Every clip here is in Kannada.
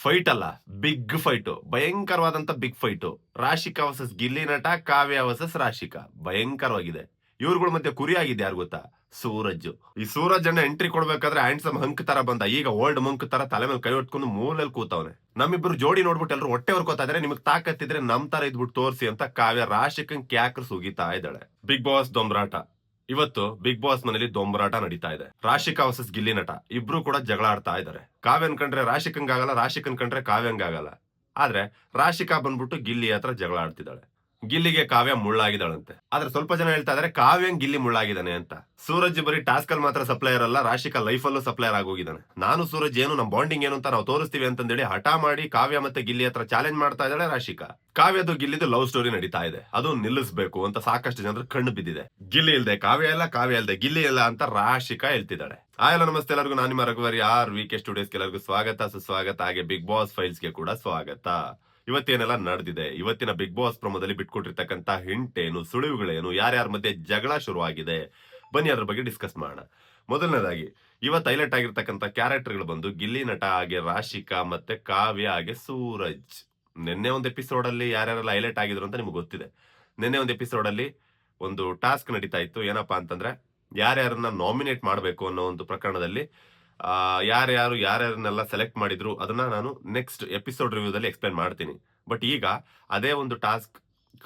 ಫೈಟ್ ಅಲ್ಲ, ಬಿಗ್ ಫೈಟ್, ಭಯಂಕರವಾದಂತ big fight. Rashika versus Gilli Nata, Kavya versus Rashika ಭಯಂಕರವಾಗಿದೆ. ಇವ್ರುಗಳ ಮಧ್ಯೆ ಕುರಿ ಆಗಿದೆ ಯಾರು ಗೊತ್ತಾ? ಸೂರಜ್. ಈ ಸೂರಜ್ ಅಣ್ಣ ಎಂಟ್ರಿ ಕೊಡ್ಬೇಕಾದ್ರೆ ಹ್ಯಾಂಡ್ಸಮ್ ಹಂಕ್ ತರ ಬಂದ. ಈಗ ಓಲ್ಡ್ ಮಂಕ್ ತರ ತಲೆ ಮೇಲೆ ಕೈ ಹೊಟ್ಕೊಂಡು ಮೂಲೆಯಲ್ಲಿ ಕೂತವನೆ. ನಮ್ಮಿಬ್ರು ಜೋಡಿ ನೋಡ್ಬಿಟ್ಟು ಎಲ್ರು ಹೊಟ್ಟೆ ಹೊರ್ಕೋತಾ ಇದಾರೆ. ನಿಮ್ಗೆ ತಾಕತ್ತಿದ್ರೆ ನಮ್ ತರ ಇದ್ಬಿಟ್ಟು ತೋರಿಸಿ ಅಂತ ಕಾವ್ಯ ರಾಶಿಕನ್ ಕ್ಯಾಕ್ರ್ ಸುಗಿತಾ ಇದ್ದಾಳೆ. ಬಿಗ್ ಬಾಸ್ ದೊಂಬರಾಟ. ಇವತ್ತು ಬಿಗ್ ಬಾಸ್ ಮನೇಲಿ ದೊಂಬರಾಟ ನಡೀತಾ ಇದೆ. ರಾಶಿಕಾ ವರ್ಸಸ್ ಗಿಲ್ಲಿ ನಟ ಇಬ್ರು ಕೂಡ ಜಗಳ ಆಡ್ತಾ ಇದಾರೆ. ಕಾವ್ಯನ್ ಕಂಡ್ರೆ ರಾಶಿಕಂಗಾಗಲ್ಲ, ರಾಶಿಕನ್ ಕಂಡ್ರೆ ಕಾವ್ಯಂಗಾಗಲ್ಲ. ಆದ್ರೆ ರಾಶಿಕಾ ಬಂದ್ಬಿಟ್ಟು ಗಿಲ್ಲಿ ಹತ್ರ ಜಗಳ ಆಡ್ತಿದ್ದಾಳೆ. ಗಿಲ್ಲಿಗೆ ಕಾವ್ಯ ಮುಳ್ಳಾಗಿದ್ದಾಳಂತೆ. ಆದ್ರೆ ಸ್ವಲ್ಪ ಜನ ಹೇಳ್ತಾ ಇದಾರೆ ಕಾವ್ಯಂಗ್ ಗಿಲ್ಲಿ ಮುಳ್ಳಾಗಿದ್ದಾನೆ ಅಂತ. ಸೂರಜ್ ಬರೀ ಟಾಸ್ಕ್ ಅಲ್ಲಿ ಮಾತ್ರ ಸಪ್ಲೈಯರ್ ಅಲ್ಲ, ರಾಶಿಕಾ ಲೈಫ್ ಅಲ್ಲೂ ಸಪ್ಲೈಯರ್ ಆಗೋಗಿದ್ದಾನೆ. ನಾನು ಸೂರಜ್ ಏನು ನಮ್ ಬಾಂಡಿಂಗ್ ಏನು ಅಂತ ನಾವು ತೋರಿಸ್ತೀವಿ ಅಂತಂದೇಳಿ ಹಠ ಮಾಡಿ ಕಾವ್ಯ ಮತ್ತೆ ಗಿಲ್ಲಿ ಹತ್ರ ಚಾಲೆಂಜ್ ಮಾಡ್ತಾ ಇದ್ದಾಳೆ ರಾಶಿಕಾ. ಕಾವ್ಯದು ಗಿಲ್ಲಿದು ಲವ್ ಸ್ಟೋರಿ ನಡೀತಾ ಇದೆ. ಅದು ನಿಲ್ಲಿಸಬೇಕು ಅಂತ ಸಾಕಷ್ಟು ಜನರು ಕಣ್ಣು ಬಿದ್ದಿದೆ. ಗಿಲ್ಲಿ ಇಲ್ದೆ ಕಾವ್ಯ ಇಲ್ಲ, ಕಾವ್ಯ ಇಲ್ದೆ ಗಿಲ್ಲಿ ಇಲ್ಲ ಅಂತ ರಾಶಿಕಾ ಹೇಳ್ತಿದ್ದಾಳೆ. ಆಯಲ್ಲ ನಮಸ್ತೆ ಎಲ್ಲರಿಗೂ, ನಾನು ನಿಮ್ಮ ರಘುವರಿ ಆರ್ ವಿ ಕೆ ಸ್ಟುಡಿಯೋಸ್ಗೆ ಎಲ್ಲರಿಗೂ ಸ್ವಾಗತ ಸುಸ್ವಾಗತ. ಹಾಗೆ ಬಿಗ್ ಬಾಸ್ ಫೈಲ್ಸ್ಗೆ ಕೂಡ ಸ್ವಾಗತ. ಇವತ್ತೇನೆಲ್ಲ ನಡೆದಿದೆ, ಇವತ್ತಿನ ಬಿಗ್ ಬಾಸ್ ಪ್ರೊಮೋದಲ್ಲಿ ಬಿಟ್ಕೊಟ್ಟಿರ್ತಕ್ಕಂತ ಹಿಂಟ್ ಏನು, ಸುಳಿವುಗಳೇನು, ಯಾರ್ಯಾರ ಮಧ್ಯೆ ಜಗಳ ಶುರುವಾಗಿದೆ, ಬನ್ನಿ ಅದ್ರ ಬಗ್ಗೆ ಡಿಸ್ಕಸ್ ಮಾಡೋಣ. ಮೊದಲನೇದಾಗಿ ಇವತ್ತು ಹೈಲೈಟ್ ಆಗಿರ್ತಕ್ಕಂಥ ಕ್ಯಾರೆಕ್ಟರ್ಗಳು ಬಂದು ಗಿಲ್ಲಿ ನಟ, ಹಾಗೆ ರಾಶಿಕಾ ಮತ್ತೆ ಕಾವ್ಯ, ಹಾಗೆ ಸೂರಜ್. ನಿನ್ನೆ ಒಂದು ಎಪಿಸೋಡ್ ಅಲ್ಲಿ ಯಾರ್ಯಾರೆಲ್ಲ ಹೈಲೈಟ್ ಆಗಿದ್ರು ಅಂತ ನಿಮ್ಗೆ ಗೊತ್ತಿದೆ. ನಿನ್ನೆ ಒಂದು ಎಪಿಸೋಡ್ ಅಲ್ಲಿ ಒಂದು ಟಾಸ್ಕ್ ನಡೀತಾ ಇತ್ತು. ಏನಪ್ಪಾ ಅಂತಂದ್ರೆ ಯಾರ್ಯಾರನ್ನ ನಾಮಿನೇಟ್ ಮಾಡಬೇಕು ಅನ್ನೋ ಒಂದು ಪ್ರಕರಣದಲ್ಲಿ ಯಾರ್ಯಾರನ್ನೆಲ್ಲ ಸೆಲೆಕ್ಟ್ ಮಾಡಿದ್ರು ಅದನ್ನ ನಾನು ನೆಕ್ಸ್ಟ್ ಎಪಿಸೋಡ್ ರಿವ್ಯೂದಲ್ಲಿ ಎಕ್ಸ್ಪ್ಲೇನ್ ಮಾಡ್ತೀನಿ. ಬಟ್ ಈಗ ಅದೇ ಒಂದು ಟಾಸ್ಕ್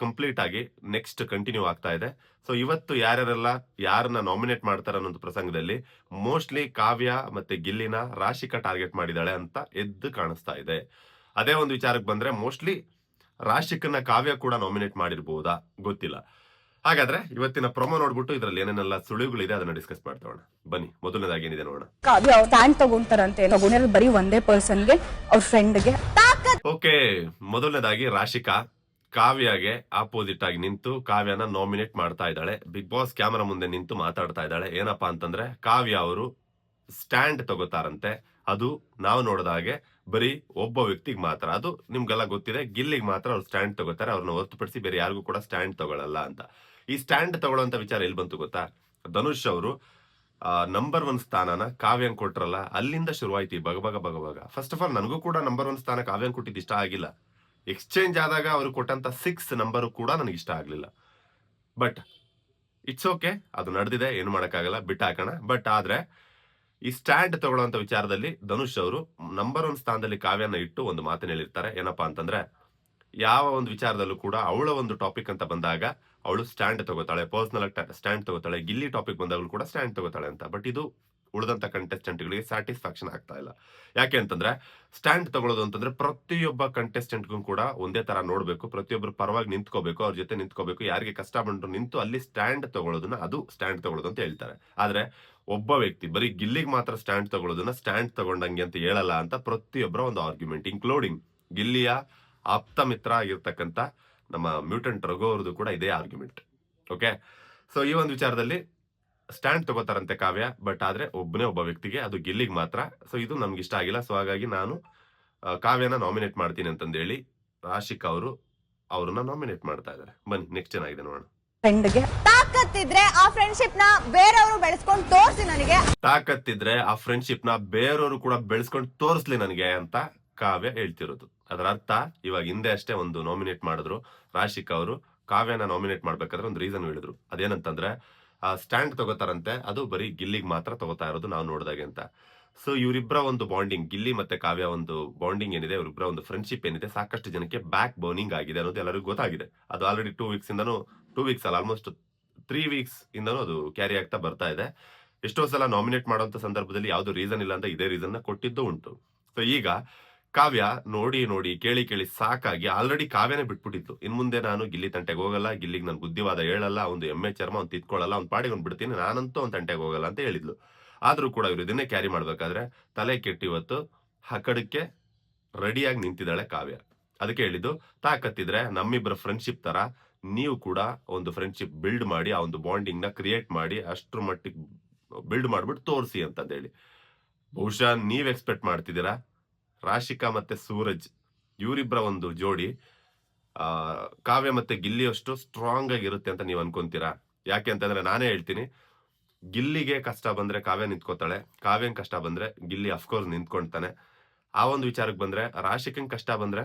ಕಂಪ್ಲೀಟ್ ಆಗಿ ನೆಕ್ಸ್ಟ್ ಕಂಟಿನ್ಯೂ ಆಗ್ತಾ ಇದೆ. ಸೊ ಇವತ್ತು ಯಾರ್ಯಾರೆಲ್ಲ ಯಾರನ್ನ ನಾಮಿನೇಟ್ ಮಾಡ್ತಾರೆ ಅನ್ನೋ ಪ್ರಸಂಗದಲ್ಲಿ ಮೋಸ್ಟ್ಲಿ ಕಾವ್ಯ ಮತ್ತೆ ಗಿಲ್ಲಿನ ರಾಶಿಕಾ ಟಾರ್ಗೆಟ್ ಮಾಡಿದಾಳೆ ಅಂತ ಎದ್ದು ಕಾಣಿಸ್ತಾ ಇದೆ. ಅದೇ ಒಂದು ವಿಚಾರಕ್ಕೆ ಬಂದ್ರೆ ಮೋಸ್ಟ್ಲಿ ರಾಶಿಕನ್ನ ಕಾವ್ಯ ಕೂಡ ನಾಮಿನೇಟ್ ಮಾಡಿರ್ಬಹುದಾ ಗೊತ್ತಿಲ್ಲ. ಹಾಗಾದ್ರೆ ಇವತ್ತಿನ ಪ್ರೊಮೋ ನೋಡ್ಬಿಟ್ಟು ಇದ್ರಲ್ಲಿ ಏನೇನೆಲ್ಲ ಸುಳಿವುಗಳಿದೆ ಅದನ್ನ ಡಿಸ್ಕಸ್ ಮಾಡ್ತೋಣ. ಬನ್ನಿ ಮೊದಲನೇದಾಗಿ ಏನಿದೆ ನೋಡೋಣ. ಕಾವ್ಯ ಅವ್ರು ಸ್ಟ್ಯಾಂಡ್ ತಗೊಂತಾರಂತೆ, ತಗೊಂಡಿರೋದು ಬರೀ ಒಂದೇ ಪರ್ಸನ್ಗೆ, ಅವ್ರ ಫ್ರೆಂಡ್ಗೆ. ಓಕೆ, ಮೊದಲನೇದಾಗಿ ರಾಶಿಕಾ ಕಾವ್ಯಗೆ ಆಪೋಸಿಟ್ ಆಗಿ ನಿಂತು ಕಾವ್ಯನ ನಾಮಿನೇಟ್ ಮಾಡ್ತಾ ಇದ್ದಾಳೆ. ಬಿಗ್ ಬಾಸ್ ಕ್ಯಾಮರಾ ಮುಂದೆ ನಿಂತು ಮಾತಾಡ್ತಾ ಇದ್ದಾಳೆ. ಏನಪ್ಪಾ ಅಂತಂದ್ರೆ ಕಾವ್ಯ ಅವರು ಸ್ಟ್ಯಾಂಡ್ ತಗೋತಾರಂತೆ. ಅದು ನಾವು ನೋಡಿದಾಗೆ ಬರೀ ಒಬ್ಬ ವ್ಯಕ್ತಿಗೆ ಮಾತ್ರ. ಅದು ನಿಮ್ಗೆಲ್ಲ ಗೊತ್ತಿದೆ, ಗಿಲ್ಲಿಗೆ ಮಾತ್ರ ಅವ್ರು ಸ್ಟ್ಯಾಂಡ್ ತಗೋತಾರೆ. ಅವ್ರನ್ನ ಹೊರತುಪಡಿಸಿ ಬೇರೆ ಯಾರಿಗೂ ಕೂಡ ಸ್ಟ್ಯಾಂಡ್ ತಗೊಳ್ಳಲ್ಲ ಅಂತ. ಈ ಸ್ಟ್ಯಾಂಡ್ ತಗೊಳ್ಳೋಂತ ವಿಚಾರ ಎಲ್ಲಿ ಬಂತು ಗೊತ್ತಾ? ಧನುಷ್ ಅವರು ನಂಬರ್ 1 ಸ್ಥಾನನ ಕಾವ್ಯಂಗ್ ಕೊಟ್ರಲ್ಲ, ಅಲ್ಲಿಂದ ಶುರುವಾಯ್ತು ಬಗ. ಫಸ್ಟ್ ಆಫ್ ಆಲ್ ನನಗೂ ಕೂಡ ನಂಬರ್ 1 ಸ್ಥಾನ ಕಾವ್ಯಂಗ್ ಕೊಟ್ಟಿದ್ದು ಇಷ್ಟ ಆಗಿಲ್ಲ. ಎಕ್ಸ್ಚೇಂಜ್ ಆದಾಗ ಅವ್ರು ಕೊಟ್ಟಂತ 6 ನಂಬರ್ ಕೂಡ ನನಗೆ ಇಷ್ಟ ಆಗ್ಲಿಲ್ಲ. ಬಟ್ ಇಟ್ಸ್ ಓಕೆ, ಅದು ನಡೆದಿದೆ, ಏನು ಮಾಡಕ್ಕಾಗಲ್ಲ, ಬಿಟ್ಟಾಕೋಣ. ಬಟ್ ಆದ್ರೆ ಈ ಸ್ಟ್ಯಾಂಡ್ ತಗೊಳ್ಳೋಂತ ವಿಚಾರದಲ್ಲಿ ಧನುಷ್ ಅವರು ನಂಬರ್ 1 ಸ್ಥಾನದಲ್ಲಿ ಕಾವ್ಯನ ಇಟ್ಟು ಒಂದು ಮಾತನ್ನ ಹೇಳಿರ್ತಾರೆ. ಏನಪ್ಪಾ ಅಂತಂದ್ರೆ ಯಾವ ಒಂದು ವಿಚಾರದಲ್ಲೂ ಕೂಡ ಅವಳ ಒಂದು ಟಾಪಿಕ್ ಅಂತ ಬಂದಾಗ ಅವಳು ಸ್ಟ್ಯಾಂಡ್ ತಗೋತಾಳೆ, ಪರ್ಸನಲ್ ಸ್ಟ್ಯಾಂಡ್ ತಗೋತಾಳೆ. ಗಿಲ್ಲಿ ಟಾಪಿಕ್ ಬಂದಾಗಲೂ ಕೂಡ ಸ್ಟ್ಯಾಂಡ್ ತಗೋತಾಳೆ ಅಂತ. ಬಟ್ ಇದು ಉಳಿದಂತ ಕಂಟೆಸ್ಟೆಂಟ್ಗಳಿಗೆ ಸ್ಯಾಟಿಸ್ಫ್ಯಾಕ್ಷನ್ ಆಗ್ತಾ ಇಲ್ಲ. ಯಾಕೆ ಅಂತಂದ್ರೆ ಸ್ಟ್ಯಾಂಡ್ ತಗೊಳ್ಳೋದು ಅಂತಂದ್ರೆ ಪ್ರತಿಯೊಬ್ಬ ಕಂಟೆಸ್ಟೆಂಟ್ಗೂ ಕೂಡ ಒಂದೇ ತರ ನೋಡ್ಬೇಕು, ಪ್ರತಿಯೊಬ್ಬರು ಪರವಾಗಿ ನಿಂತ್ಕೋಬೇಕು, ಅವ್ರ ಜೊತೆ ನಿಂತ್ಕೋಬೇಕು. ಯಾರಿಗೆ ಕಷ್ಟ ಬಂದ್ರು ನಿಂತು ಅಲ್ಲಿ ಸ್ಟ್ಯಾಂಡ್ ತಗೊಳ್ಳೋದನ್ನ ಅದು ಸ್ಟ್ಯಾಂಡ್ ತಗೊಳ್ಳೋದು ಅಂತ ಹೇಳ್ತಾರೆ. ಆದ್ರೆ ಒಬ್ಬ ವ್ಯಕ್ತಿ ಬರೀ ಗಿಲ್ಲಿಗೆ ಮಾತ್ರ ಸ್ಟ್ಯಾಂಡ್ ತಗೊಳ್ಳೋದನ್ನ ಸ್ಟ್ಯಾಂಡ್ ತಗೊಂಡಂಗೆ ಅಂತ ಹೇಳಲ್ಲ ಅಂತ ಪ್ರತಿಯೊಬ್ಬರ ಒಂದು ಆರ್ಗ್ಯುಮೆಂಟ್, ಇನ್ಕ್ಲೂಡಿಂಗ್ ಗಿಲ್ಲಿಯ ಆಪ್ತ ಮಿತ್ರ ಆಗಿರ್ತಕ್ಕಂಥ ನಮ್ಮ ಮ್ಯೂಟೆಂಟ್ ರಘು ಅವ್ರದ್ದು ಕೂಡ ಇದೇ ಆರ್ಗ್ಯುಮೆಂಟ್. ಓಕೆ, ಸೊ ಈ ಒಂದು ವಿಚಾರದಲ್ಲಿ ಸ್ಟ್ಯಾಂಡ್ ತಗೋತಾರಂತೆ ಕಾವ್ಯ. ಬಟ್ ಆದ್ರೆ ಒಬ್ಬನೇ ಒಬ್ಬ ವ್ಯಕ್ತಿಗೆ, ಅದು ಗಿಲ್ಲಿಗೆ ಮಾತ್ರ. ಸೊ ಇದು ನಮ್ಗೆ ಇಷ್ಟ ಆಗಿಲ್ಲ. ಸೊ ಹಾಗಾಗಿ ನಾನು ಕಾವ್ಯನ ನಾಮಿನೇಟ್ ಮಾಡ್ತೀನಿ ಅಂತಂದೇಳಿ ರಾಶಿಕಾ ಅವರು ಅವ್ರನ್ನ ನಾಮಿನೇಟ್ ಮಾಡ್ತಾ ಇದ್ದಾರೆ. ಬನ್ನಿ ನೆಕ್ಸ್ಟ್ ಏನಾಗಿದೆ ನೋಡೋಣ. ಫ್ರೆಂಡ್ಗೆ ತಾಕತ್ತಿದ್ರೆ ಆ ಫ್ರೆಂಡ್ಶಿಪ್ ನ ಬೇರೆಯವರು ಬೆಳೆಸ್ಕೊಂಡು ತೋರಿಸಿ ನನಗೆ. ತಾಕತ್ತಿದ್ರೆ ಆ ಫ್ರೆಂಡ್ಶಿಪ್ ನ ಬೇರೆಯವರು ಕೂಡ ಬೆಳೆಸ್ಕೊಂಡು ತೋರಿಸ್ಲಿ ನನಗೆ ಅಂತ ಕಾವ್ಯ ಹೇಳ್ತಿರೋದು. ಅದರ ಅರ್ಥ ಇವಾಗ ಹಿಂದೆ ಅಷ್ಟೇ ಒಂದು ನಾಮಿನೇಟ್ ಮಾಡಿದ್ರು ರಾಶಿಕಾ ಅವರು. ಕಾವ್ಯನ ನಾಮಿನೇಟ್ ಮಾಡ್ಬೇಕಾದ್ರೆ ಒಂದು ರೀಸನ್ ಹೇಳಿದ್ರು. ಅದೇನಂತಂದ್ರೆ ಸ್ಟ್ಯಾಂಡ್ ತಗೋತಾರಂತೆ, ಅದು ಬರೀ ಗಿಲ್ಲಿಗೆ ಮಾತ್ರ ತಗೋತಾ ಇರೋದು ನಾವು ನೋಡಿದಾಗೆ ಅಂತ. ಸೊ ಇವರಿಬ್ಬರ ಒಂದು ಬಾಂಡಿಂಗ್, ಗಿಲ್ಲಿ ಮತ್ತೆ ಕಾವ್ಯ ಒಂದು ಬಾಂಡಿಂಗ್ ಏನಿದೆ, ಇವರಿಬ್ಬರ ಒಂದು ಫ್ರೆಂಡ್ಶಿಪ್ ಏನಿದೆ, ಸಾಕಷ್ಟು ಜನಕ್ಕೆ ಬ್ಯಾಕ್ ಬೋನಿಂಗ್ ಆಗಿದೆ ಅನ್ನೋದು ಎಲ್ಲರಿಗೂ ಗೊತ್ತಾಗಿದೆ. ಅದು ಆಲ್ರೆಡಿ 2 ವೀಕ್ಸ್ ಇಂದನೂ, 2 ವೀಕ್ಸ್ ಅಲ್ಲ, ಆಲ್ಮೋಸ್ಟ್ 3 ವೀಕ್ಸ್ ಇಂದನೂ ಅದು ಕ್ಯಾರಿ ಆಗ್ತಾ ಬರ್ತಾ ಇದೆ. ಎಷ್ಟೋ ಸಲ ನಾಮಿನೇಟ್ ಮಾಡುವಂತ ಸಂದರ್ಭದಲ್ಲಿ ಯಾವ್ದು ರೀಸನ್ ಇಲ್ಲ ಅಂತ ಇದೇ ರೀಸನ್ ನ ಕೊಟ್ಟಿದ್ದು ಉಂಟು. ಸೊ ಈಗ ಕಾವ್ಯ ನೋಡಿ ಕೇಳಿ ಸಾಕಾಗಿ ಆಲ್ರೆಡಿ ಕಾವ್ಯನೇ ಬಿಟ್ಬಿಟ್ಟಿತ್ತು. ಇನ್ ಮುಂದೆ ನಾನು ಗಿಲ್ಲಿ ತಂಟೆಗೆ ಹೋಗಲ್ಲ, ಗಿಲ್ಲಿಗೆ ನಾನು ಬುದ್ಧಿವಾದ ಹೇಳಲ್ಲ, ಒಂದು ಎಮ್ಮೆ ಚರ್ಮ ಅವ್ನು ತಿತ್ಕೊಳ್ಳಲ್ಲ, ಅವ್ನು ಪಾಡಿಗೆ ಅವ್ನು ಬಿಡ್ತೀನಿ, ನಾನಂತೂ ಅವ್ನು ತಂಟೆಗೆ ಹೋಗಲ್ಲ ಅಂತ ಹೇಳಿದ್ಲು. ಆದ್ರೂ ಕೂಡ ಇವ್ರು ಇದನ್ನೇ ಕ್ಯಾರಿ ಮಾಡ್ಬೇಕಾದ್ರೆ ತಲೆ ಕೆಟ್ಟಿ ಇವತ್ತು ಹಕಡಕ್ಕೆ ರೆಡಿಯಾಗಿ ನಿಂತಿದ್ದಾಳೆ ಕಾವ್ಯ. ಅದಕ್ಕೆ ಹೇಳಿದ್ದು, ತಾಕತ್ತಿದ್ರೆ ನಮ್ಮಿಬ್ಬರ ಫ್ರೆಂಡ್ಶಿಪ್ ತರ ನೀವು ಕೂಡ ಒಂದು ಫ್ರೆಂಡ್ಶಿಪ್ ಬಿಲ್ಡ್ ಮಾಡಿ, ಆ ಒಂದು ಬಾಂಡಿಂಗ್ ನ ಕ್ರಿಯೇಟ್ ಮಾಡಿ, ಅಷ್ಟ್ರ ಮಟ್ಟಿಗೆ ಬಿಲ್ಡ್ ಮಾಡ್ಬಿಟ್ಟು ತೋರಿಸಿ ಅಂತ ಹೇಳಿ. ಬಹುಶಃ ನೀವ್ ಎಕ್ಸ್ಪೆಕ್ಟ್ ಮಾಡ್ತಿದ್ದೀರಾ ರಾಶಿಕಾ ಮತ್ತೆ ಸೂರಜ್ ಇವರಿಬ್ಬರ ಒಂದು ಜೋಡಿ ಕಾವ್ಯ ಮತ್ತೆ ಗಿಲ್ಲಿ ಅಷ್ಟು ಸ್ಟ್ರಾಂಗ್ ಆಗಿರುತ್ತೆ ಅಂತ ನೀವು ಅನ್ಕೊಂತೀರಾ? ಯಾಕೆ ಅಂತಂದ್ರೆ ನಾನೇ ಹೇಳ್ತೀನಿ, ಗಿಲ್ಲಿಗೆ ಕಷ್ಟ ಬಂದ್ರೆ ಕಾವ್ಯ ನಿಂತ್ಕೋತಾಳೆ, ಕಾವ್ಯಂಗ್ ಕಷ್ಟ ಬಂದ್ರೆ ಗಿಲ್ಲಿ ಅಫ್ಕೋರ್ಸ್ ನಿಂತ್ಕೊಳ್ತಾನೆ. ಆ ಒಂದು ವಿಚಾರಕ್ಕೆ ಬಂದ್ರೆ, ರಾಶಿಕಂಗ್ ಕಷ್ಟ ಬಂದ್ರೆ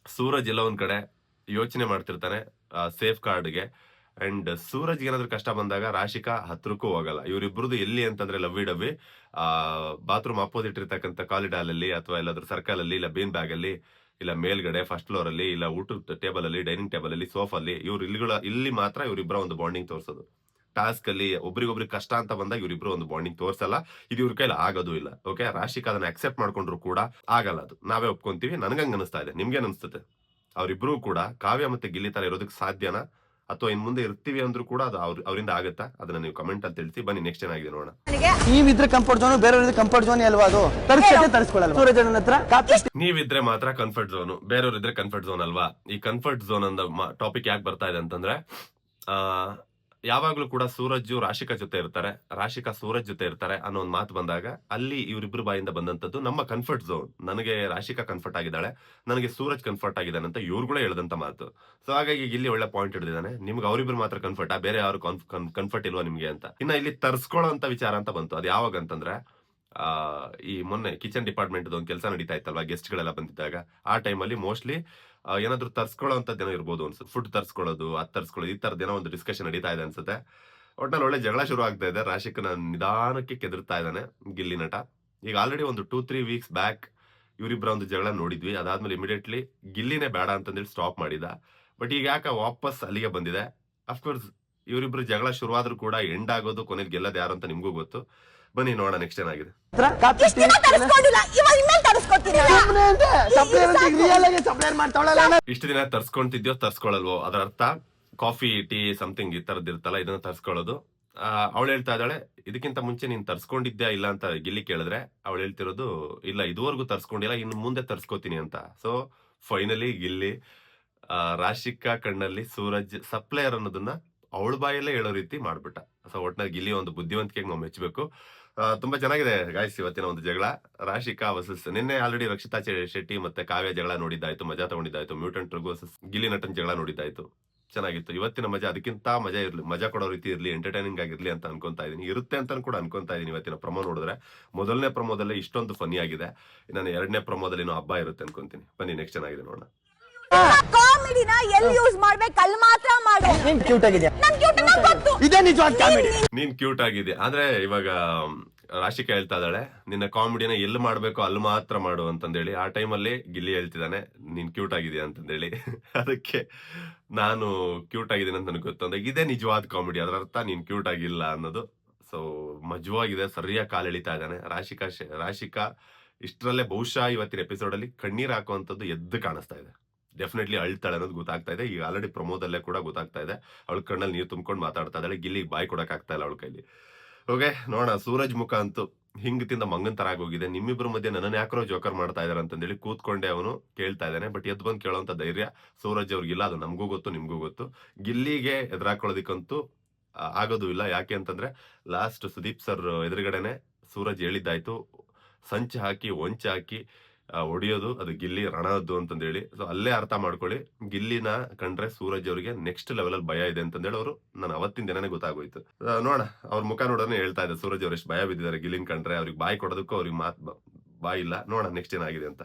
ಸೂರಜ್ ಎಲ್ಲ ಒಂದ್ ಕಡೆ ಯೋಚನೆ ಮಾಡ್ತಿರ್ತಾನೆ ಸೇಫ್ ಕಾರ್ಡ್ಗೆ. ಅಂಡ್ ಸೂರಜ್ಗೆ ಏನಾದ್ರು ಕಷ್ಟ ಬಂದಾಗ ರಾಶಿಕಾ ಹತ್ರಕ್ಕೂ ಹೋಗಲ್ಲ. ಇವರಿಬ್ರದ್ದು ಎಲ್ಲಿ ಅಂತಂದ್ರೆ ಲವ್ವಿ ಡಬ್ಬಿ ಬಾತ್ರೂಮ್ ಅಪೋಸಿಟ್ ಇರ್ತಕ್ಕಂಥ ಕಾಲಿಡಾಲ್ ಅಲ್ಲಿ ಅಥವಾ ಎಲ್ಲಾದ್ರೂ ಸರ್ಕಲ್ ಅಲ್ಲಿ, ಇಲ್ಲ ಬೀನ್ ಬ್ಯಾಗ್ ಅಲ್ಲಿ, ಇಲ್ಲ ಮೇಲ್ಗಡೆ ಫಸ್ಟ್ ಫ್ಲೋರ್ ಅಲ್ಲಿ, ಇಲ್ಲ ಊಟದ ಟೇಬಲ್ ಅಲ್ಲಿ, ಡೈನಿಂಗ್ ಟೇಬಲ್ ಅಲ್ಲಿ, ಸೋಫಾ ಅಲ್ಲಿ, ಇಲ್ಲಿ ಮಾತ್ರ ಇವರಿಬ್ಬರ ಒಂದು ಬಾಂಡಿಂಗ್ ತೋರಿಸೋದು. ಟಾಸ್ಕ್ ಅಲ್ಲಿ ಒಬ್ರಿಗೊಬ್ರಿಗೆ ಕಷ್ಟ ಅಂತ ಬಂದಾಗ ಇವರಿಬ್ರು ಒಂದು ಬಾಂಡಿಂಗ್ ತೋರ್ಸಲ್ಲ. ಇದು ಇವ್ರ ಕೈಲಿ ಆಗೋದು ಇಲ್ಲ. ಓಕೆ, ರಾಶಿಕಾ ಅದನ್ನ ಅಕ್ಸೆಪ್ಟ್ ಮಾಡ್ಕೊಂಡ್ರು ಕೂಡ ಆಗಲ್ಲ. ಅದು ನಾವೇ ಒಪ್ಕೊಂತೀವಿ. ನನಗಂಗ ಅನಿಸ್ತಾ ಇದೆ. ನಿಮ್ಗೆ ಅನಿಸ್ತದೆ ಅವ್ರಿಬ್ರು ಕೂಡ ಕಾವ್ಯ ಮತ್ತೆ ಗಿಲ್ಲಿ ತರ ಇರೋದಕ್ಕೆ ಸಾಧ್ಯನಾ, ಅಥವಾ ಇನ್ ಮುಂದೆ ಇರ್ತೀವಿ ಅಂದ್ರೂ ಕೂಡ ಅದು ಅವರಿಂದ ಆಗತ್ತಾ? ಅದನ್ನ ನೀವು ಕಮೆಂಟ್ ಅಲ್ಲಿ ತಿಳಿಸಿ. ಬನ್ನಿ ನೆಕ್ಸ್ಟ್ ಏನಾಗಿದೆ ನೋಡೋಣ. ನೀವಿದ್ರೆ ಕಂಫರ್ಟ್ ಝೋನ್, ಬೇರೆಯವ್ರಿದ್ರೆ ಕಂಫರ್ಟ್ ಝೋನ್ ಅಲ್ವಾ? ಅದು ತರಿಸ್ಕೊಳ್ಳಲ್ಲ ಸೂರಜ್ ಅಣ್ಣನ ಹತ್ರ. ನೀವಿದ್ರೆ ಮಾತ್ರ ಕಂಫರ್ಟ್ ಝೋನ್, ಬೇರೆಯವ್ರಿದ್ರೆ ಕಂಫರ್ಟ್ ಝೋನ್ ಅಲ್ವಾ? ಈ ಕಂಫರ್ಟ್ ಝೋನ್ ಅಂದ ಟಾಪಿಕ್ ಯಾಕೆ ಬರ್ತಾ ಇದೆ ಅಂತಂದ್ರೆ, ಯಾವಾಗ್ಲೂ ಕೂಡ ಸೂರಜ್ ರಾಶಿಕಾ ಜೊತೆ ಇರ್ತಾರೆ, ರಾಶಿಕಾ ಸೂರಜ್ ಜೊತೆ ಇರ್ತಾರೆ ಅನ್ನೋ ಒಂದು ಮಾತು ಬಂದಾಗ ಅಲ್ಲಿ ಇವರಿಬ್ರು ಬಾಯಿಂದ ಬಂದಂತದ್ದು ನಮ್ಮ ಕಂಫರ್ಟ್ ಝೋನ್. ನನಗೆ ರಾಶಿಕಾ ಕಂಫರ್ಟ್ ಆಗಿದ್ದಾಳೆ, ನನಗೆ ಸೂರಜ್ ಕಂಫರ್ಟ್ ಆಗಿದ್ದಾನೆ ಅಂತ ಇವ್ರುಗಳೇ ಹೇಳಿದಂತ ಮಾತು. ಸೊ ಹಾಗಾಗಿ ಇಲ್ಲಿ ಒಳ್ಳೆ ಪಾಯಿಂಟ್ ಹಿಡಿದಿದ್ದಾನೆ. ನಿಮ್ಗೆ ಅವರಿಬ್ರು ಮಾತ್ರ ಕಂಫರ್ಟ್, ಬೇರೆ ಯಾರು ಕಂಫರ್ಟ್ ಇಲ್ವಾ ನಿಮ್ಗೆ ಅಂತ. ಇನ್ನ ಇಲ್ಲಿ ತರ್ಸ್ಕೊಳ್ಳೋ ಅಂತ ವಿಚಾರ ಅಂತ ಬಂತು. ಅದು ಯಾವಾಗ ಅಂತಂದ್ರೆ, ಈ ಮೊನ್ನೆ ಕಿಚನ್ ಡಿಪಾರ್ಟ್ಮೆಂಟ್ ಒಂದು ಕೆಲಸ ನಡೀತಾ ಇತ್ತಲ್ವಾ, ಗೆಸ್ಟ್ ಗಳೆಲ್ಲ ಬಂದಿದ್ದಾಗ, ಆ ಟೈಮಲ್ಲಿ ಮೋಸ್ಟ್ಲಿ ಏನಾದ್ರು ತರ್ಸ್ಕೊಳ್ಳೋ ಅಂತದ್ದೇನೋ ಇರ್ಬೋದು ಅನ್ಸುತ್ತೆ. ಫುಡ್ ತರ್ಸ್ಕೊಳ್ಳೋದು, ಅದ್ ತರ್ಸ್ಕೊಳ್ಳೋದು, ಈ ತರದ್ ಏನೋ ಒಂದು ಡಿಸ್ಕಷನ್ ನಡೀತಾ ಇದೆ ಅನ್ಸುತ್ತೆ. ಒಟ್ನಲ್ಲಿ ಒಳ್ಳೆ ಜಗಳ ಶುರು ಆಗ್ತಾ ಇದೆ. ರಾಶಿಕನ ನಿಧಾನಕ್ಕೆ ಕೆದರ್ತಾ ಇದ್ದಾನೆ ಗಿಲ್ಲಿ ನಟ. ಈಗ ಆಲ್ರೆಡಿ ಒಂದು 2-3 ವೀಕ್ಸ್ ಬ್ಯಾಕ್ ಇವರಿಬ್ಬರ ಒಂದು ಜಗಳ ನೋಡಿದ್ವಿ. ಅದಾದ್ಮೇಲೆ ಇಮಿಡಿಯೇಟ್ಲಿ ಗಿಲ್ಲಿನೇ ಬೇಡ ಅಂತಂದೇಳಿ ಸ್ಟಾಪ್ ಮಾಡಿದ. ಬಟ್ ಈಗ ಯಾಕೆ ವಾಪಸ್ ಅಲ್ಲಿಗೆ ಬಂದಿದೆ? ಅಫ್ಕೋರ್ಸ್ ಇವರಿಬ್ರು ಜಗಳ ಶುರುವಾದ್ರೂ ಕೂಡ ಎಂಡ್ ಆಗೋದು, ಕೊನೆಗೆ ಗೆಲ್ಲೋದು ಯಾರು ಅಂತ ನಿಮ್ಗೂ ಗೊತ್ತು. ಬನ್ನಿ ನೋಡೋಣ ನೆಕ್ಸ್ಟ್ ಏನಾಗಿದೆ. ಇಷ್ಟು ದಿನ ತರ್ಸ್ಕೊಂತಿದ್ಯೋ ತರ್ಸ್ಕೊಳ್ಳಲ್ವೋ, ಅದರ ಅರ್ಥ ಕಾಫಿ, ಟೀ, ಸಮಥಿಂಗ್ ಈ ತರದ್ ಇರ್ತಲ್ಲ, ಇದನ್ನ ತರ್ಸ್ಕೊಳ್ಳೋದು. ಅವಳು ಹೇಳ್ತಾ ಇದ್ದಾಳೆ, ಇದಕ್ಕಿಂತ ಮುಂಚೆ ನೀನ್ ತರ್ಸ್ಕೊಂಡಿದ್ಯಾ ಇಲ್ಲ ಅಂತ ಗಿಲ್ಲಿ ಕೇಳಿದ್ರೆ ಅವಳು ಹೇಳ್ತಿರೋದು, ಇಲ್ಲ ಇದುವರೆಗೂ ತರ್ಸ್ಕೊಂಡಿಲ್ಲ, ಇನ್ನು ಮುಂದೆ ತರ್ಸ್ಕೊತೀನಿ ಅಂತ. ಸೊ ಫೈನಲಿ ಗಿಲ್ಲಿ ರಾಶಿಕಾ ಕಣ್ಣಲ್ಲಿ ಸೂರಜ್ ಸಪ್ಲೈಯರ್ ಅನ್ನೋದನ್ನ ಅವಳ ಬಾಯಲ್ಲೇ ಹೇಳೋ ರೀತಿ ಮಾಡ್ಬಿಟ್ಟ. ಸೊ ಒಟ್ನಲ್ಲಿ ಗಿಲ್ಲಿ ಒಂದು ಬುದ್ಧಿವಂತಿಕೆಗೆ ನಾವು ಮೆಚ್ಚಬೇಕು. ತುಂಬಾ ಚೆನ್ನಾಗಿದೆ ಗಾಯ್ಸ್ ಇವತ್ತಿನ ಒಂದು ಜಗಳ. ರಾಶಿಕಾ ವರ್ಸಸ್ ನಿನ್ನೆ ಆಲ್ರೆಡಿ ರಕ್ಷಿತಾ ಶೆಟ್ಟಿ ಮತ್ತೆ ಕಾವ್ಯ ಜಗಳ ನೋಡಿದ್ದಾಯ್ತು, ಮಜಾ ತಗೊಂಡಿದ್ದಾಯ್ತು. ಮ್ಯೂಟೆಂಟ್ ವರ್ಸಸ್ ಗಿಲ್ಲಿ ನಟನ್ ಜಗಳ ನೋಡಿದ್ದಾಯ್ತು, ಚೆನ್ನಾಗಿತ್ತು. ಇವತ್ತಿನ ಮಜಾ ಅದಕ್ಕಿಂತ ಮಜಾ ಕೊಡೋ ರೀತಿ ಇರ್ಲಿ, ಎಂಟರ್ಟೈನಿಂಗ್ ಆಗಿರ್ಲಿ ಅಂತ ಅನ್ಕೊಂತಾ ಇದೀನಿ. ಇರುತ್ತೆ ಅಂತ ಕೂಡ ಅನ್ಕೊಂತಾ ಇದೀನಿ. ಇವತ್ತಿನ ಪ್ರಮೋ ನೋಡಿದ್ರೆ ಮೊದಲನೇ ಪ್ರಮೋದಲ್ಲೇ ಇಷ್ಟೊಂದು ಫನಿ ಆಗಿದೆ. ನಾನು ಎರಡನೇ ಪ್ರಮೋದಲ್ಲಿ ಹಬ್ಬ ಇರುತ್ತೆ ಅನ್ಕೊಂತೀನಿ. ಬನ್ನಿ ನೆಕ್ಸ್ಟ್ ಚೆನ್ನಾಗಿದೆ ನೋಡೋಣ. ಕಾಮಿಡಿನ ಎಲ್ಲಿ ಯೂಸ್ ಮಾಡ್ಬೇಕು ಅಲ್ಲಿ ಮಾತ್ರ ಮಾಡು. ನೀನ್ ಕ್ಯೂಟ್ ಆಗಿದ್ಯಾ, ನನ್ ಕ್ಯೂಟ್ ಅನ್ನೋದು ಗೊತ್ತು. ಇದೇ ನಿಜವಾದ ಕಾಮಿಡಿ. ನೀನ್ ಕ್ಯೂಟ್ ಆಗಿದೆ. ಆದ್ರೆ ಇವಾಗ ರಾಶಿಕಾ ಹೇಳ್ತಾ ಇದ್ದಾಳೆ, ನಿನ್ನ ಕಾಮಿಡಿನ ಎಲ್ಲಿ ಮಾಡ್ಬೇಕು ಅಲ್ಲಿ ಮಾತ್ರ ಮಾಡು ಅಂತಂದೇಳಿ. ಆ ಟೈಮಲ್ಲಿ ಗಿಲ್ಲಿ ಹೇಳ್ತಿದ್ದಾನೆ, ನೀನ್ ಕ್ಯೂಟ್ ಆಗಿದ್ಯಾ ಅಂತಂದೇಳಿ. ಅದಕ್ಕೆ ನಾನು ಕ್ಯೂಟ್ ಆಗಿದ್ದೀನಿ ಅಂತ ನನಗೆ ಗೊತ್ತು. ಅಂದ್ರೆ ಇದೇ ನಿಜವಾದ ಕಾಮಿಡಿ. ಅದರ ಅರ್ಥ ನೀನ್ ಕ್ಯೂಟ್ ಆಗಿಲ್ಲ ಅನ್ನೋದು. ಸೊ ಮಜವಾಗಿದೆ, ಸರಿಯಾಗಿ ಕಾಲ್ ಎಳಿತಾ ಇದ್ದಾನೆ ರಾಶಿಕಾ. ಇಷ್ಟರಲ್ಲೇ ಬಹುಶಃ ಇವತ್ತಿನ ಎಪಿಸೋಡ್ ಅಲ್ಲಿ ಕಣ್ಣೀರ್ ಹಾಕುವಂತದ್ದು ಎದ್ದು ಕಾಣಿಸ್ತಾ ಇದೆ. ಡೆಫಿನೆಟ್ಲಿ ಅಳ್ತಾಳೆ ಅನ್ನೋದು ಗೊತ್ತಾಗ್ತಾ ಇದೆ. ಈಗ ಆಲ್ರೆಡಿ ಪ್ರಮೋದಲ್ಲೇ ಕೂಡ ಗೊತ್ತಾಗ್ತಾ ಇದೆ. ಅವಳ ಕಣ್ಣಲ್ಲಿ ನೀರು ತುಂಬ್ಕೊಂಡು ಮಾತಾಡ್ತಾ ಇದ್ದಾಳೆ. ಗಿಲ್ಲಿ ಬಾಯಿ ಕೊಡಕ್ ಆಗ್ತಾ ಇಲ್ಲ ಅವಳ ಕೈಲಿ. ಓಕೆ ನೋಡೋಣ. ಸೂರಜ್ ಮುಖ ಅಂತೂ ಹಿಂಗ್ ತಿಂದ ಮಂಗನ್ ತರ ಆಗೋಗಿದೆ. ನಿಮ್ಮಿಬ್ರ ಮಧ್ಯೆ ನನ್ನ ಯಾಕ್ರೋ ಜೋಕರ್ ಮಾಡ್ತಾ ಇದಾರೆ ಅಂತಂದೇಳಿ ಕೂತ್ಕೊಂಡೆ ಅವನು ಕೇಳ್ತಾ ಇದ್ದಾನೆ. ಬಟ್ ಎದ್ದು ಬಂದು ಕೇಳೋಂತ ಧೈರ್ಯ ಸೂರಜ್ ಅವ್ರಿಗಿಲ್ಲ. ಅದು ನಮಗೂ ಗೊತ್ತು, ನಿಮ್ಗೂ ಗೊತ್ತು. ಗಿಲ್ಲಿಗೆ ಎದುರಾಕೊಳ್ಳೋದಿಕ್ಕಂತೂ ಆಗೋದು ಇಲ್ಲ. ಯಾಕೆ ಅಂತಂದ್ರೆ ಲಾಸ್ಟ್ ಸುದೀಪ್ ಸರ್ ಎದುರುಗಡೆನೆ ಸೂರಜ್ ಹೇಳಿದ್ದಾಯ್ತು, ಸಂಚು ಹಾಕಿ ಹೊಂಚು ಹಾಕಿ ಹೊಡಿಯೋದು ಅದು ಗಿಲ್ಲಿ ರಣದ್ದು ಅಂತಂದೇಳಿ. ಸೊ ಅಲ್ಲೇ ಅರ್ಥ ಮಾಡ್ಕೊಳ್ಳಿ, ಗಿಲ್ಲಿನ ಕಂಡ್ರೆ ಸೂರಜ್ ಅವರಿಗೆ ನೆಕ್ಸ್ಟ್ ಲೆವೆಲ್ ಅಲ್ಲಿ ಭಯ ಇದೆ ಅಂತಂದೇಳಿ ಅವರು ನಾನು ಅವತ್ತಿನ ದಿನನೇ ಗೊತ್ತಾಗೋಯ್ತು. ನೋಡ ಅವ್ರ ಮುಖ ನೋಡೋನೆ ಹೇಳ್ತಾ ಇದೆ ಸೂರಜ್ ಅವ್ರು ಎಷ್ಟು ಭಯ ಬಿದ್ದಿದ್ದಾರೆ ಗಿಲ್ಲಿನ ಕಂಡ್ರೆ. ಅವ್ರಿಗೆ ಬಾಯಿ ಕೊಡೋದಕ್ಕೂ ಅವ್ರಿಗೆ ಬಾಯಿ ಇಲ್ಲ. ನೋಡ ನೆಕ್ಸ್ಟ್ ಏನಾಗಿದೆ ಅಂತ.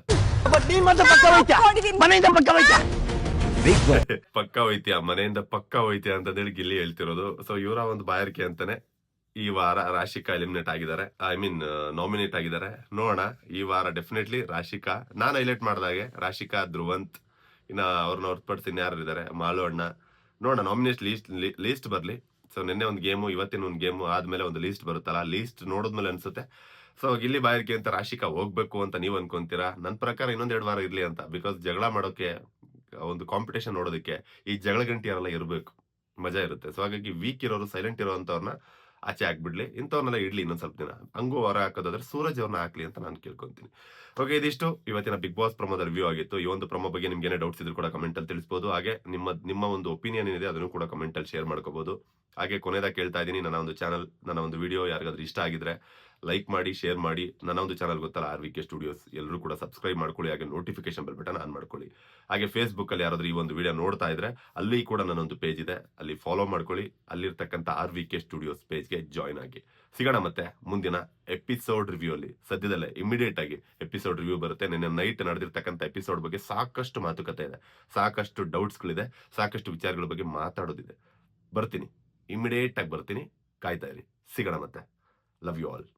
ಪಕ್ಕ ಹೋಯ್ತಿಯಾ, ಮನೆಯಿಂದ ಪಕ್ಕ ಹೋಯ್ತಿಯಾ ಅಂತಂದೇಳಿ ಗಿಲ್ಲಿ ಹೇಳ್ತಿರೋದು. ಸೊ ಇವರ ಒಂದು ಬಾಯಾರಿಕೆ ಅಂತಾನೆ ಈ ವಾರ ರಾಶಿಕಾ ಎಲಿಮಿನೇಟ್ ಆಗಿದ್ದಾರೆ, ನಾಮಿನೇಟ್ ಆಗಿದ್ದಾರೆ. ನೋಡೋಣ ಈ ವಾರ ಡೆಫಿನೆಟ್ಲಿ ರಾಶಿಕಾ. ನಾನು ಹೈಲೈಟ್ ಮಾಡಿದಾಗೆ ರಾಶಿಕಾ, ಧ್ರುವಂತ್, ಇನ್ನ ಅವ್ರನ್ನ ಹೊರತುಪಡಿಸಿ ಇನ್ಯಾರು ಇದ್ದಾರೆ, ಮಾಲು ಅಣ್ಣ. ನೋಡೋಣ ನಾಮಿನೇಟ್ ಲೀಸ್ಟ್ ಬರ್ಲಿ. ಸೊ ನಿನ್ನೆ ಒಂದು ಗೇಮು, ಇವತ್ತಿನ ಒಂದು ಗೇಮು ಆದ್ಮೇಲೆ ಒಂದು ಲೀಸ್ಟ್ ಬರುತ್ತಲ್ಲ, ಲೀಸ್ಟ್ ನೋಡಿದ್ಮೇಲೆ ಅನ್ಸುತ್ತೆ ಸೊ ಗಿಲ್ಲಿ ಬಾಯಾರಿಕೆ ಅಂತ ರಾಶಿಕಾ ಹೋಗ್ಬೇಕು ಅಂತ ನೀವ್ ಅನ್ಕೊಂತೀರಾ. ನನ್ನ ಪ್ರಕಾರ ಇನ್ನೊಂದ್ 2 ವಾರ ಇರ್ಲಿ ಅಂತ. ಬಿಕಾಸ್ ಜಗಳ ಮಾಡೋಕೆ, ಒಂದು ಕಾಂಪಿಟೇಷನ್ ನೋಡೋದಕ್ಕೆ ಈ ಜಗಳ ಗಂಟಿಯರೆಲ್ಲ ಇರಬೇಕು, ಮಜಾ ಇರುತ್ತೆ. ಸೊ ಹಾಗಾಗಿ ವೀಕ್ ಇರೋರು, ಸೈಲೆಂಟ್ ಇರೋಂಥವ್ರನ್ನ ಆಚೆ ಹಾಕ್ಬಿಡ್ಲಿ, ಇಂಥವ್ರನ್ನೆಲ್ಲ ಇಡ್ಲಿ ಇನ್ನೊಂದ್ ಸ್ವಲ್ಪ ದಿನ. ಹಂಗೂ ಹೊರ ಹಾಕೋದಾದ್ರೆ ಸೂರಜ್ ಅವ್ರನ್ನ ಹಾಕ್ಲಿ ಅಂತ ನಾನು ಕೇಳ್ಕೊಂತೀನಿ. ಓಕೆ, ಇದಿಷ್ಟು ಇವತ್ತಿನ ಬಿಗ್ ಬಾಸ್ ಪ್ರಮೋದ ರಿವ್ಯೂ ಆಗಿತ್ತು. ಈ ಒಂದು ಪ್ರಮೋ ಬಗ್ಗೆ ನಿಮ್ಗೆ ಏನೇ ಡೌಟ್ಸ್ ಇದ್ರು ಕೂಡ ಕಮೆಂಟ್ ಅಲ್ಲಿ ತಿಳಿಸಬಹುದು. ಹಾಗೆ ನಿಮ್ಮ ಒಂದು ಒಪಿನಿಯನ್ ಏನಿದೆ ಅದನ್ನು ಕೂಡ ಕಮೆಂಟ್ ಅಲ್ಲಿ ಶೇರ್ ಮಾಡ್ಕೋಬಹುದು. ಹಾಗೆ ಕೊನೆದಾಗ ಕೇಳ್ತಾ ಇದ್ದೀನಿ, ನನ್ನ ಒಂದು ಚಾನಲ್, ನನ್ನ ಒಂದು ವಿಡಿಯೋ ಯಾರಿಗಾದ್ರೂ ಇಷ್ಟ ಆಗಿದ್ರೆ ಲೈಕ್ ಮಾಡಿ, ಶೇರ್ ಮಾಡಿ. ನನ್ನ ಒಂದು ಚಾನಲ್ ಗೊತ್ತಲ್ಲ, RVK ಸ್ಟುಡಿಯೋಸ್, ಎಲ್ಲರೂ ಕೂಡ ಸಬ್ಸ್ಕ್ರೈಬ್ ಮಾಡ್ಕೊಳ್ಳಿ. ಹಾಗೆ ನೋಟಿಫಿಕೇಶನ್ ಬೆಲ್ ಬಟನ್ ಆನ್ ಮಾಡ್ಕೊಳ್ಳಿ. ಹಾಗೆ ಫೇಸ್ಬುಕ್ ಅಲ್ಲಿ ಯಾರಾದ್ರೂ ಈ ಒಂದು ವಿಡಿಯೋ ನೋಡ್ತಾ ಇದ್ರೆ ಅಲ್ಲಿ ಕೂಡ ನನ್ನೊಂದು ಪೇಜ್ ಇದೆ, ಅಲ್ಲಿ ಫಾಲೋ ಮಾಡ್ಕೊಳ್ಳಿ. ಅಲ್ಲಿರ್ತಕ್ಕಂಥ RVK ಸ್ಟುಡಿಯೋಸ್ ಪೇಜ್ಗೆ ಜಾಯ್ನ್ ಆಗಿ. ಸಿಗೋಣ ಮತ್ತೆ ಮುಂದಿನ ಎಪಿಸೋಡ್ ರಿವ್ಯೂ ಅಲ್ಲಿ. ಸದ್ಯದಲ್ಲೇ ಇಮಿಡಿಯೇಟ್ ಆಗಿ ಎಪಿಸೋಡ್ ರಿವ್ಯೂ ಬರುತ್ತೆ. ನಿನ್ನೆ ನೈಟ್ ನಡೆದಿರ್ತಕ್ಕಂಥ ಎಪಿಸೋಡ್ ಬಗ್ಗೆ ಸಾಕಷ್ಟು ಮಾತುಕತೆ ಇದೆ, ಸಾಕಷ್ಟು ಡೌಟ್ಸ್ಗಳಿದೆ, ಸಾಕಷ್ಟು ವಿಚಾರಗಳ ಬಗ್ಗೆ ಮಾತಾಡೋದಿದೆ. ಬರ್ತೀನಿ, ಇಮಿಡಿಯೇಟ್ ಆಗಿ ಬರ್ತೀನಿ. ಕಾಯ್ತಾ ಇರಿ. ಸಿಗೋಣ ಮತ್ತೆ. Love you all.